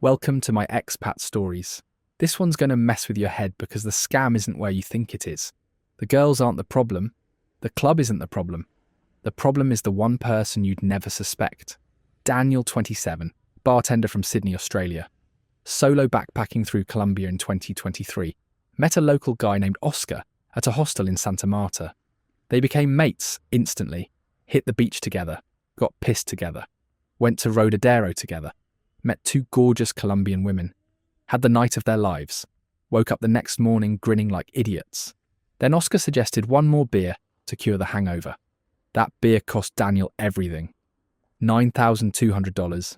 Welcome to my expat stories. This one's going to mess with your head because the scam isn't where you think it is. The girls aren't the problem. The club isn't the problem. The problem is the one person you'd never suspect. Daniel, 27, bartender from Sydney, Australia. Solo backpacking through Colombia in 2023. Met a local guy named Oscar at a hostel in Santa Marta. They became mates instantly. Hit the beach together. Got pissed together. Went to Rodadero together. Met two gorgeous Colombian women. Had the night of their lives. Woke up the next morning grinning like idiots. Then Oscar suggested one more beer to cure the hangover. That beer cost Daniel everything. $9,200.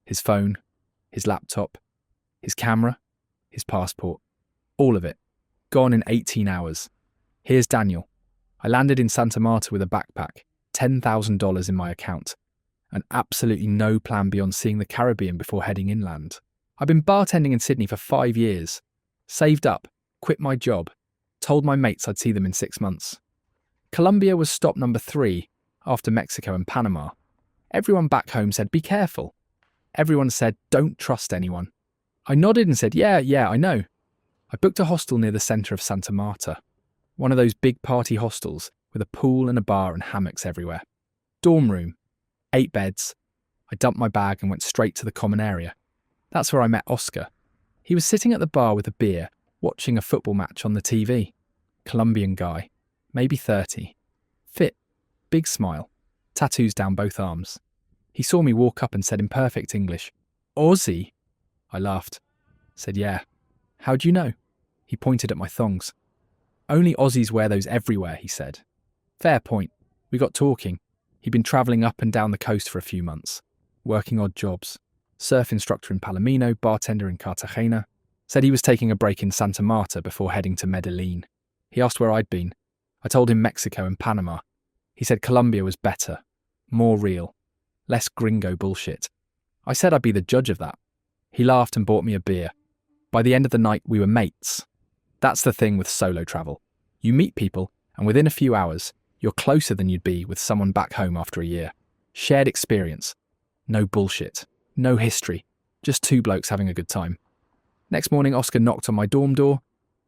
His phone, his laptop, his camera, his passport. All of it. Gone in 18 hours. Here's Daniel. I landed in Santa Marta with a backpack, $10,000 in my account, and absolutely no plan beyond seeing the Caribbean before heading inland. I've been bartending in Sydney for 5 years. Saved up, quit my job, told my mates I'd see them in 6 months. Colombia was stop number 3 after Mexico and Panama. Everyone back home said, be careful. Everyone said, don't trust anyone. I nodded and said, yeah, I know. I booked a hostel near the centre of Santa Marta. One of those big party hostels with a pool and a bar and hammocks everywhere. Dorm room. 8 beds. I dumped my bag and went straight to the common area. That's where I met Oscar. He was sitting at the bar with a beer, watching a football match on the TV. Colombian guy, maybe 30. Fit, big smile, tattoos down both arms. He saw me walk up and said in perfect English, Aussie? I laughed. Said, yeah. How'd you know? He pointed at my thongs. Only Aussies wear those everywhere, he said. Fair point. We got talking. He'd been travelling up and down the coast for a few months, working odd jobs. Surf instructor in Palomino, bartender in Cartagena. Said he was taking a break in Santa Marta before heading to Medellin. He asked where I'd been. I told him Mexico and Panama. He said Colombia was better, more real, less gringo bullshit. I said I'd be the judge of that. He laughed and bought me a beer. By the end of the night, we were mates. That's the thing with solo travel. You meet people, and within a few hours, you're closer than you'd be with someone back home after a year. Shared experience. No bullshit. No history. Just 2 blokes having a good time. Next morning, Oscar knocked on my dorm door,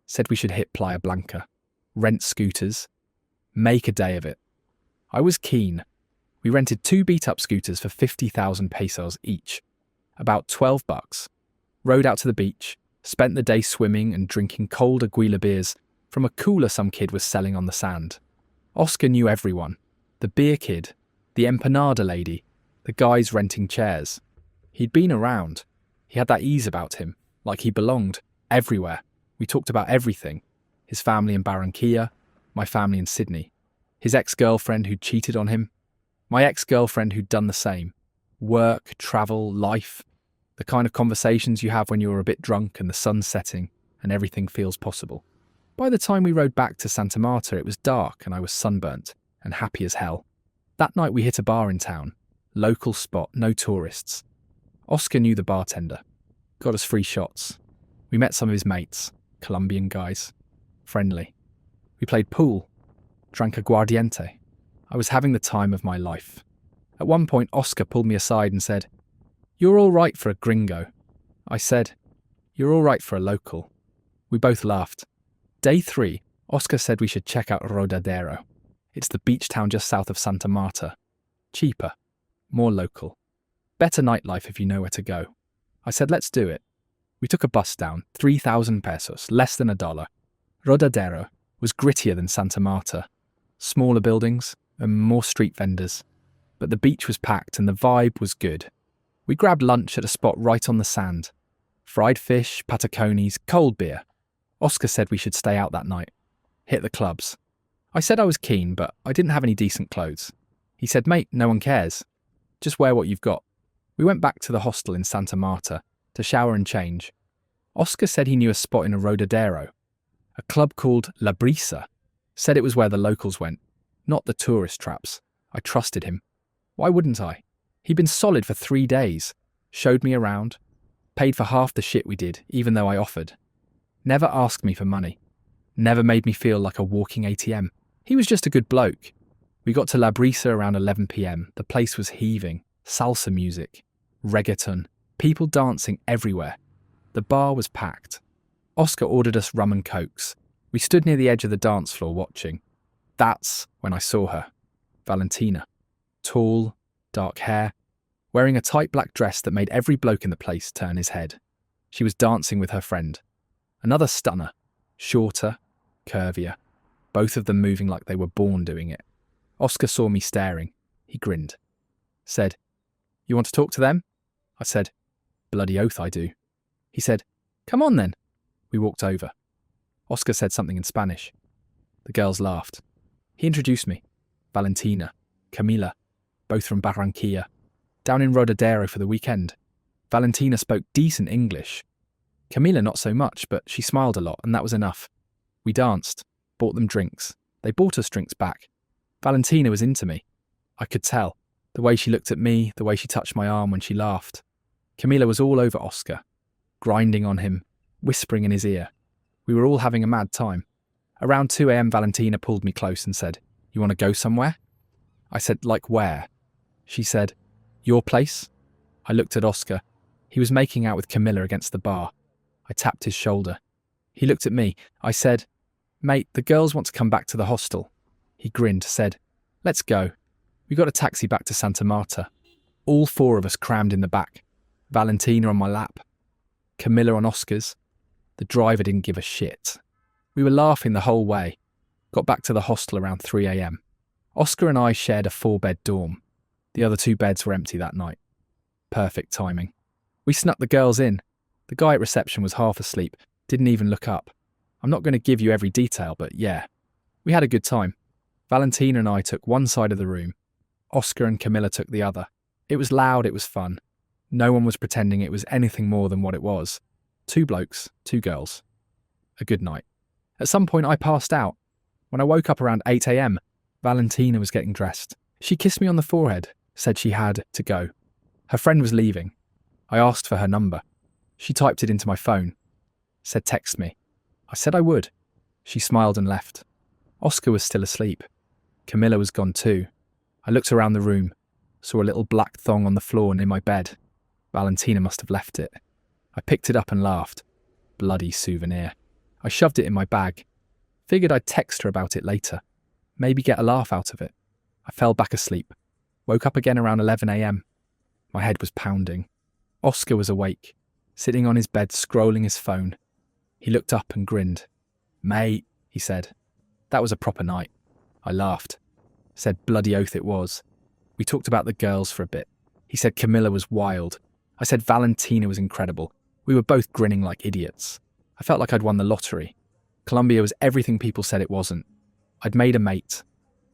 said we should hit Playa Blanca, rent scooters, make a day of it. I was keen. We rented 2 beat-up scooters for 50,000 pesos each, about $12. Rode out to the beach, spent the day swimming and drinking cold Aguila beers from a cooler some kid was selling on the sand. Oscar knew everyone. The beer kid, the empanada lady, the guys renting chairs. He'd been around. He had that ease about him, like he belonged, everywhere. We talked about everything. His family in Barranquilla, my family in Sydney. His ex-girlfriend who'd cheated on him. My ex-girlfriend who'd done the same. Work, travel, life. The kind of conversations you have when you're a bit drunk and the sun's setting and everything feels possible. By the time we rode back to Santa Marta, it was dark and I was sunburnt and happy as hell. That night we hit a bar in town. Local spot, no tourists. Oscar knew the bartender. Got us free shots. We met some of his mates, Colombian guys. Friendly. We played pool. Drank aguardiente. I was having the time of my life. At one point, Oscar pulled me aside and said, "You're all right for a gringo." I said, "You're all right for a local." We both laughed. Day 3, Oscar said we should check out Rodadero. It's the beach town just south of Santa Marta. Cheaper. More local. Better nightlife if you know where to go. I said, let's do it. We took a bus down, 3,000 pesos, less than $1. Rodadero was grittier than Santa Marta. Smaller buildings and more street vendors. But the beach was packed and the vibe was good. We grabbed lunch at a spot right on the sand. Fried fish, patacones, cold beer. Oscar said we should stay out that night. Hit the clubs. I said I was keen, but I didn't have any decent clothes. He said, mate, no one cares. Just wear what you've got. We went back to the hostel in Santa Marta to shower and change. Oscar said he knew a spot in a Rodadero. A club called La Brisa. Said it was where the locals went, not the tourist traps. I trusted him. Why wouldn't I? He'd been solid for 3 days. Showed me around. Paid for half the shit we did, even though I offered. Never asked me for money. Never made me feel like a walking ATM. He was just a good bloke. We got to La Brisa around 11 p.m. The place was heaving. Salsa music. Reggaeton. People dancing everywhere. The bar was packed. Oscar ordered us rum and cokes. We stood near the edge of the dance floor watching. That's when I saw her. Valentina. Tall, dark hair, wearing a tight black dress that made every bloke in the place turn his head. She was dancing with her friend. Another stunner. Shorter, curvier. Both of them moving like they were born doing it. Oscar saw me staring. He grinned. Said, "You want to talk to them?" I said, "Bloody oath I do." He said, "Come on then." We walked over. Oscar said something in Spanish. The girls laughed. He introduced me. Valentina, Camila, both from Barranquilla, down in Rodadero for the weekend. Valentina spoke decent English. Camila not so much, but she smiled a lot, and that was enough. We danced, bought them drinks. They bought us drinks back. Valentina was into me. I could tell. The way she looked at me, the way she touched my arm when she laughed. Camila was all over Oscar, grinding on him, whispering in his ear. We were all having a mad time. Around 2 a.m, Valentina pulled me close and said, "You want to go somewhere?" I said, "Like where?" She said, "Your place?" I looked at Oscar. He was making out with Camila against the bar. I tapped his shoulder. He looked at me. I said, "Mate, the girls want to come back to the hostel." He grinned, said, "Let's go." We got a taxi back to Santa Marta. All 4 of us crammed in the back. Valentina on my lap. Camila on Oscar's. The driver didn't give a shit. We were laughing the whole way. Got back to the hostel around 3 a.m. Oscar and I shared a 4-bed dorm. The other 2 beds were empty that night. Perfect timing. We snuck the girls in. The guy at reception was half asleep, didn't even look up. I'm not going to give you every detail, but yeah. We had a good time. Valentina and I took one side of the room. Oscar and Camila took the other. It was loud, it was fun. No one was pretending it was anything more than what it was. 2 blokes, 2 girls. A good night. At some point I passed out. When I woke up around 8 a.m, Valentina was getting dressed. She kissed me on the forehead, said she had to go. Her friend was leaving. I asked for her number. She typed it into my phone. Said text me. I said I would. She smiled and left. Oscar was still asleep. Camila was gone too. I looked around the room, saw a little black thong on the floor near my bed. Valentina must have left it. I picked it up and laughed. Bloody souvenir. I shoved it in my bag. Figured I'd text her about it later. Maybe get a laugh out of it. I fell back asleep. Woke up again around 11 a.m. My head was pounding. Oscar was awake, sitting on his bed scrolling his phone. He looked up and grinned. "Mate," he said. "That was a proper night." I laughed. Said bloody oath it was. We talked about the girls for a bit. He said Camila was wild. I said Valentina was incredible. We were both grinning like idiots. I felt like I'd won the lottery. Colombia was everything people said it wasn't. I'd made a mate,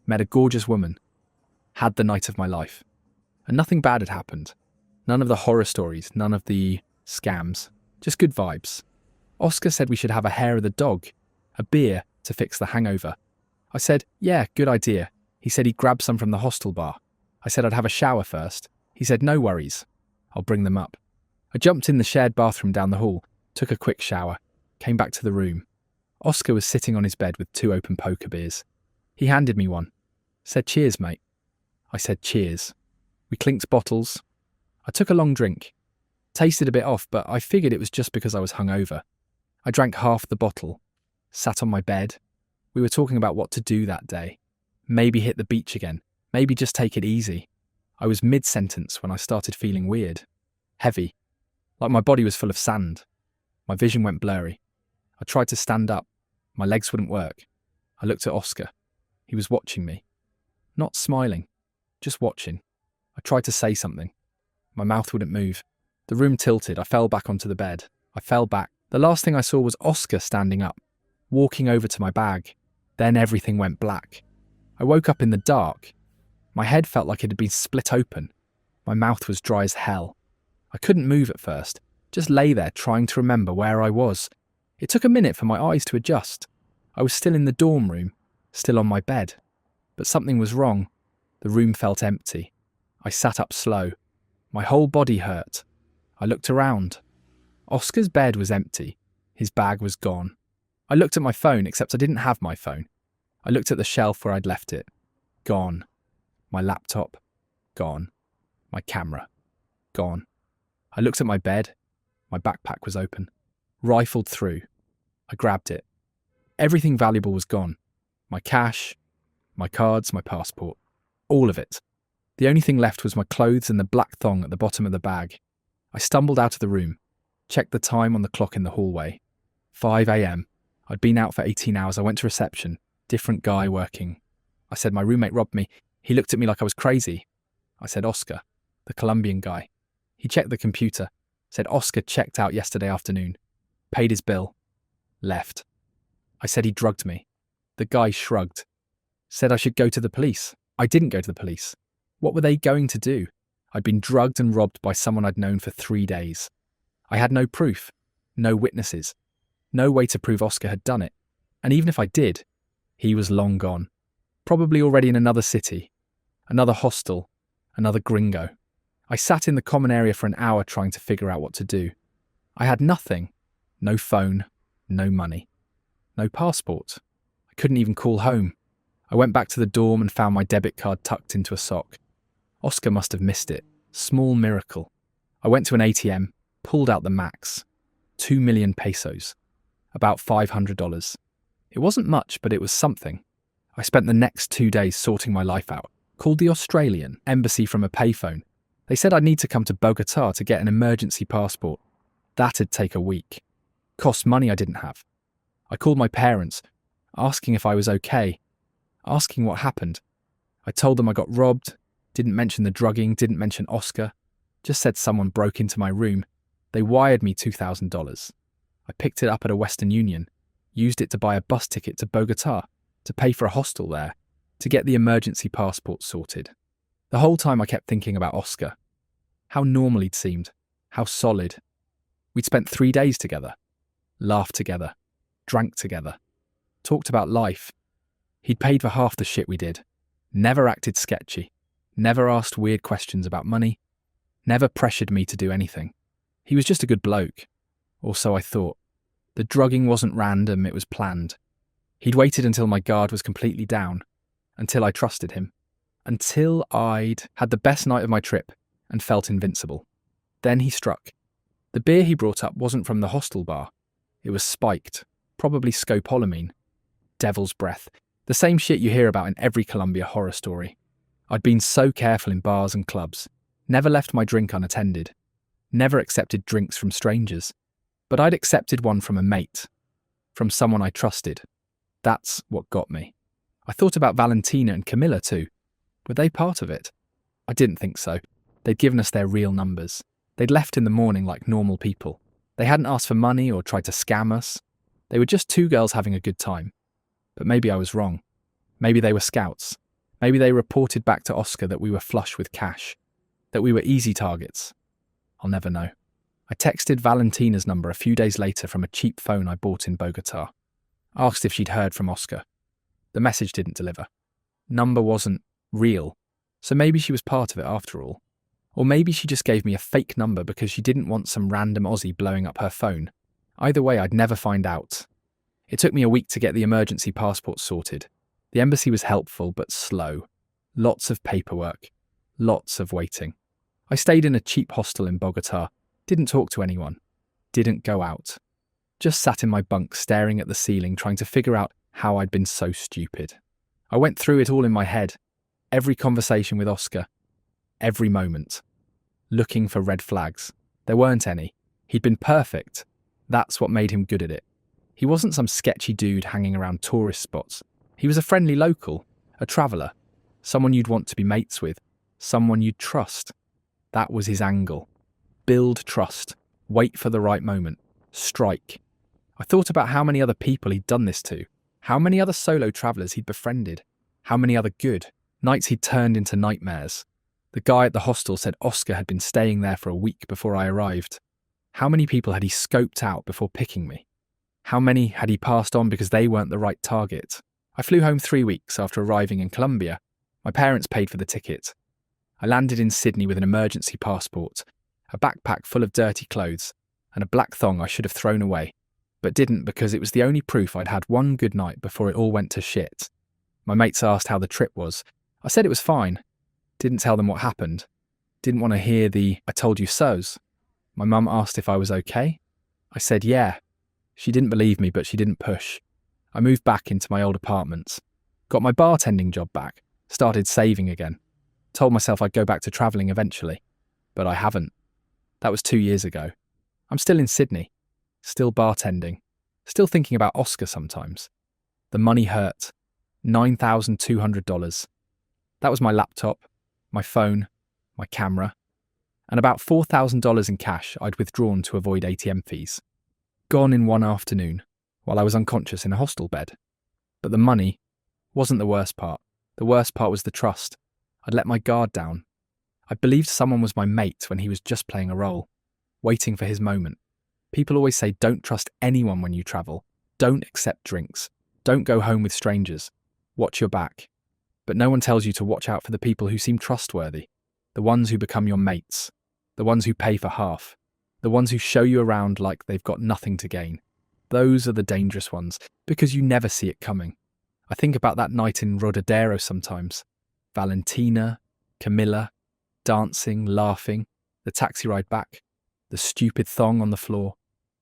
met a gorgeous woman, had the night of my life. And nothing bad had happened. None of the horror stories, none of the scams, just good vibes. Oscar said we should have a hair of the dog, a beer to fix the hangover. I said, yeah, good idea. He said he'd grab some from the hostel bar. I said I'd have a shower first. He said, no worries. I'll bring them up. I jumped in the shared bathroom down the hall, took a quick shower, came back to the room. Oscar was sitting on his bed with 2 open poker beers. He handed me one. Said, cheers, mate. I said, cheers. We clinked bottles. I took a long drink. Tasted a bit off, but I figured it was just because I was hungover. I drank half the bottle. Sat on my bed. We were talking about what to do that day. Maybe hit the beach again. Maybe just take it easy. I was mid-sentence when I started feeling weird. Heavy. Like my body was full of sand. My vision went blurry. I tried to stand up. My legs wouldn't work. I looked at Oscar. He was watching me. Not smiling. Just watching. I tried to say something. My mouth wouldn't move. The room tilted. I fell back onto the bed. I fell back. The last thing I saw was Oscar standing up, walking over to my bag. Then everything went black. I woke up in the dark. My head felt like it had been split open. My mouth was dry as hell. I couldn't move at first. Just lay there trying to remember where I was. It took a minute for my eyes to adjust. I was still in the dorm room, still on my bed. But something was wrong. The room felt empty. I sat up slow. My whole body hurt. I looked around. Oscar's bed was empty. His bag was gone. I looked at my phone, except I didn't have my phone. I looked at the shelf where I'd left it. Gone. My laptop. Gone. My camera. Gone. I looked at my bed. My backpack was open. Rifled through. I grabbed it. Everything valuable was gone. My cash, my cards, my passport. All of it. The only thing left was my clothes and the black thong at the bottom of the bag. I stumbled out of the room, checked the time on the clock in the hallway. 5 a.m. I'd been out for 18 hours. I went to reception. Different guy working. I said my roommate robbed me. He looked at me like I was crazy. I said Oscar, the Colombian guy. He checked the computer. Said Oscar checked out yesterday afternoon. Paid his bill. Left. I said he drugged me. The guy shrugged. Said I should go to the police. I didn't go to the police. What were they going to do? I'd been drugged and robbed by someone I'd known for 3 days. I had no proof, no witnesses, no way to prove Oscar had done it. And even if I did, he was long gone. Probably already in another city, another hostel, another gringo. I sat in the common area for an hour trying to figure out what to do. I had nothing. No phone, no money, no passport. I couldn't even call home. I went back to the dorm and found my debit card tucked into a sock. Oscar must have missed it. Small miracle. I went to an ATM, pulled out the max. 2 million pesos. About $500. It wasn't much, but it was something. I spent the next 2 days sorting my life out. Called the Australian embassy from a payphone. They said I'd need to come to Bogota to get an emergency passport. That'd take a week. Cost money I didn't have. I called my parents, asking if I was okay, asking what happened. I told them I got robbed, didn't mention the drugging, didn't mention Oscar, just said someone broke into my room. They wired me $2,000. I picked it up at a Western Union, used it to buy a bus ticket to Bogota, to pay for a hostel there, to get the emergency passport sorted. The whole time I kept thinking about Oscar. How normal he'd seemed, how solid. We'd spent 3 days together, laughed together, drank together, talked about life. He'd paid for half the shit we did, never acted sketchy, never asked weird questions about money, never pressured me to do anything. He was just a good bloke, or so I thought. The drugging wasn't random, it was planned. He'd waited until my guard was completely down, until I trusted him, until I'd had the best night of my trip and felt invincible. Then he struck. The beer he brought up wasn't from the hostel bar. It was spiked, probably scopolamine. Devil's breath. The same shit you hear about in every Colombia horror story. I'd been so careful in bars and clubs, never left my drink unattended, never accepted drinks from strangers. But I'd accepted one from a mate, from someone I trusted. That's what got me. I thought about Valentina and Camila too. Were they part of it? I didn't think so. They'd given us their real numbers. They'd left in the morning like normal people. They hadn't asked for money or tried to scam us. They were just two girls having a good time. But maybe I was wrong. Maybe they were scouts. Maybe they reported back to Oscar that we were flush with cash, that we were easy targets. I'll never know. I texted Valentina's number a few days later from a cheap phone I bought in Bogota. Asked if she'd heard from Oscar. The message didn't deliver. Number wasn't real, so maybe she was part of it after all. Or maybe she just gave me a fake number because she didn't want some random Aussie blowing up her phone. Either way, I'd never find out. It took me a week to get the emergency passport sorted. The embassy was helpful but slow. Lots of paperwork. Lots of waiting. I stayed in a cheap hostel in Bogota. Didn't talk to anyone. Didn't go out. Just sat in my bunk staring at the ceiling trying to figure out how I'd been so stupid. I went through it all in my head. Every conversation with Oscar. Every moment. Looking for red flags. There weren't any. He'd been perfect. That's what made him good at it. He wasn't some sketchy dude hanging around tourist spots. He was a friendly local, a traveller, someone you'd want to be mates with, someone you'd trust. That was his angle. Build trust. Wait for the right moment. Strike. I thought about how many other people he'd done this to, how many other solo travellers he'd befriended, how many other good nights he'd turned into nightmares. The guy at the hostel said Oscar had been staying there for a week before I arrived. How many people had he scoped out before picking me? How many had he passed on because they weren't the right target? I flew home 3 weeks after arriving in Colombia. My parents paid for the ticket. I landed in Sydney with an emergency passport, a backpack full of dirty clothes, and a black thong I should have thrown away, but didn't because it was the only proof I'd had one good night before it all went to shit. My mates asked how the trip was. I said it was fine. Didn't tell them what happened. Didn't want to hear the "I told you so's." My mum asked if I was okay. I said yeah. She didn't believe me, but she didn't push. I moved back into my old apartments, got my bartending job back, started saving again. Told myself I'd go back to travelling eventually, but I haven't. That was 2 years ago. I'm still in Sydney, still bartending, still thinking about Oscar sometimes. The money hurt. $9,200. That was my laptop, my phone, my camera, and about $4,000 in cash I'd withdrawn to avoid ATM fees. Gone in one afternoon, while I was unconscious in a hostel bed. But the money wasn't the worst part. The worst part was the trust. I'd let my guard down. I believed someone was my mate when he was just playing a role, waiting for his moment. People always say don't trust anyone when you travel. Don't accept drinks. Don't go home with strangers. Watch your back. But no one tells you to watch out for the people who seem trustworthy, the ones who become your mates, the ones who pay for half, the ones who show you around like they've got nothing to gain. Those are the dangerous ones, because you never see it coming. I think about that night in Rodadero sometimes. Valentina, Camila, dancing, laughing, the taxi ride back, the stupid thong on the floor.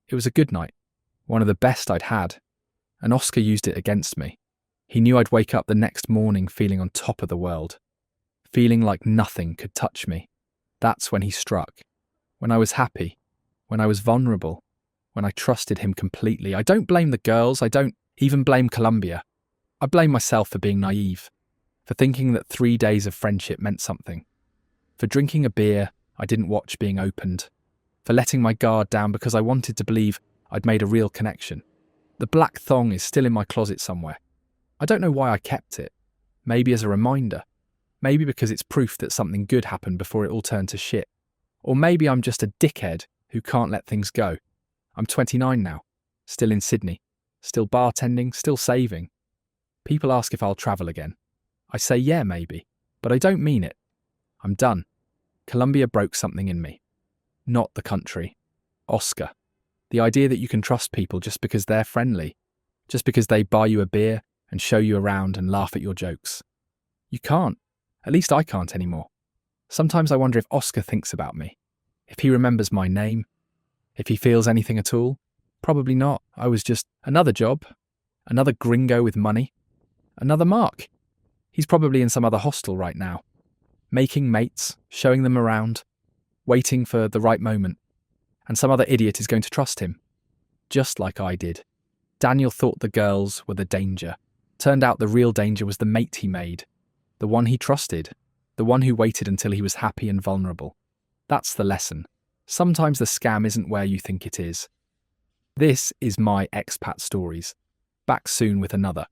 It was a good night, one of the best I'd had, and Oscar used it against me. He knew I'd wake up the next morning feeling on top of the world, feeling like nothing could touch me. That's when he struck. When I was happy, when I was vulnerable, when I trusted him completely. I don't blame the girls, I don't even blame Colombia. I blame myself for being naive, for thinking that 3 days of friendship meant something, for drinking a beer I didn't watch being opened, for letting my guard down because I wanted to believe I'd made a real connection. The black thong is still in my closet somewhere. I don't know why I kept it. Maybe as a reminder. Maybe because it's proof that something good happened before it all turned to shit. Or maybe I'm just a dickhead who can't let things go. I'm 29 now, still in Sydney, still bartending, still saving. People ask if I'll travel again. I say yeah, maybe, but I don't mean it. I'm done. Colombia broke something in me. Not the country. Oscar. The idea that you can trust people just because they're friendly, just because they buy you a beer and show you around and laugh at your jokes. You can't. At least I can't anymore. Sometimes I wonder if Oscar thinks about me, if he remembers my name, if he feels anything at all. Probably not. I was just another job, another gringo with money, another Mark. He's probably in some other hostel right now, making mates, showing them around, waiting for the right moment, and some other idiot is going to trust him, just like I did. Daniel thought the girls were the danger. Turned out the real danger was the mate he made, the one he trusted, the one who waited until he was happy and vulnerable. That's the lesson. Sometimes the scam isn't where you think it is. This is my expat stories. Back soon with another.